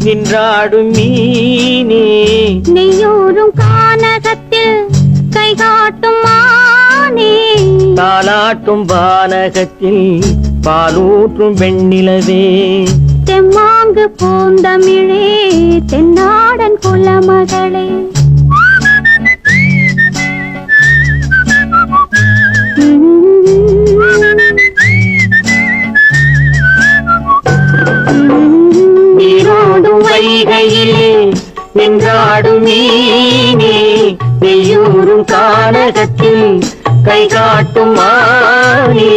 நின்றாடும் மீனே நெய்யூரும் கானகத்தில் கைகாட்டும் மானே தாலாட்டும் வானகத்தில் பாலூற்றும் வெண்ணிலவே தெம்மாங்கு பூந்தமிழே தென்னாடன் குலமகளே நீரோடும் வைகையிலே நின்றாடும் மீனே நெய்யூரும் கானகத்தில் கைகாட்டும் மானே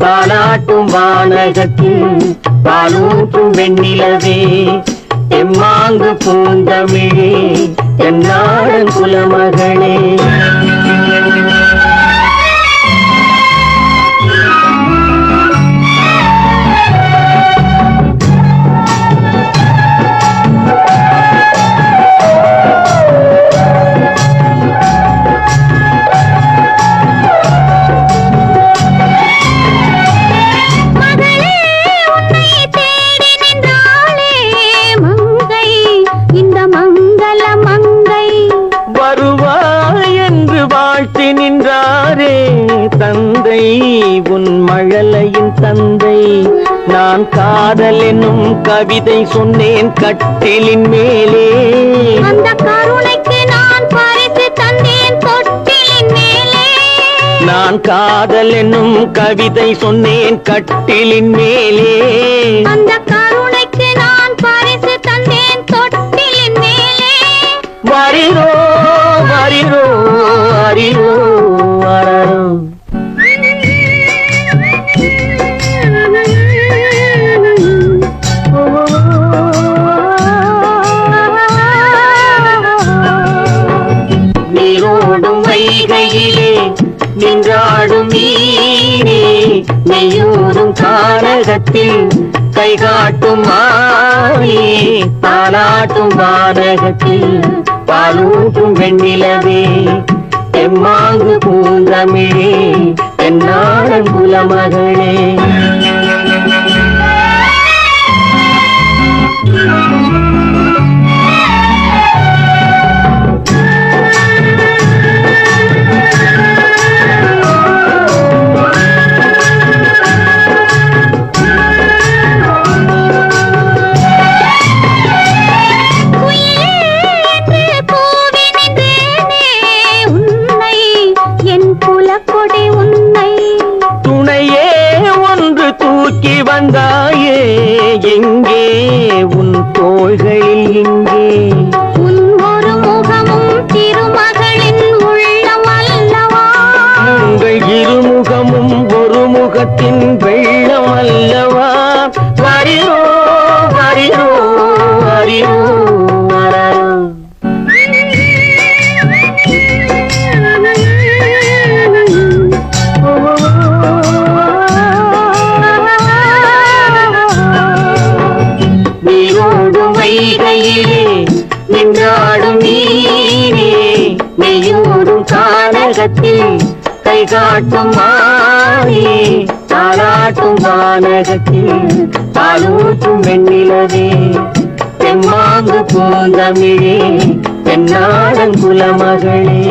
தாலாட்டும் வானகத்தில் பாலூற்றும் வெண்ணிலவே தெம்மாங்கு பூந்தமிழே தென்னாடன் குலமகளே வாழ்த்தி நின்றாரே தந்தை உன் மழலையின் தந்தை நான் காதல் என்னும் கவிதை சொன்னேன் கட்டிலின் மேலே அந்த கருணைக்கு நான் பரிசு தந்தேன் தொட்டிலின் மேலே நான் காதல் என்னும் கவிதை சொன்னேன் கட்டிலின் மேலே அந்த கருணைக்கு நான் பரிசு தந்தேன் தொட்டிலின் மேலே வரிரோ வரிரோ அரிரோ அரரோ நீரோடும் வைகையிலே நின்றாடும் மீனே நெய்யூரும் கானகத்தில் கைகாட்டும் மானே தாலாட்டும் வானகத்தில் பாலூற்றும் வெண்ணிலவே தெம்மாங்கு பூந்தமிழே தென்னாடன் குலமகளே வந்தாயே எங்கே உன் தோள்களில் இங்கே உன் ஒரு முகமும் திருமகளின் உள்ளம் அல்லவா உங்கள் இருமுகமும் ஒரு முகத்தின் வெள்ளம் அல்லவா வரிரோ வரிரோ வரிரோ வைகையிலே நின்றாடும் மீனே நெய்யூரும் கானகத்தில் கைகாட்டும் மானே தாலாட்டும் வானகத்தில் பாலூற்றும் வெண்ணிலவே தெம்மாங்கு பூந்தமிழே தென்னாடன் குலமகளே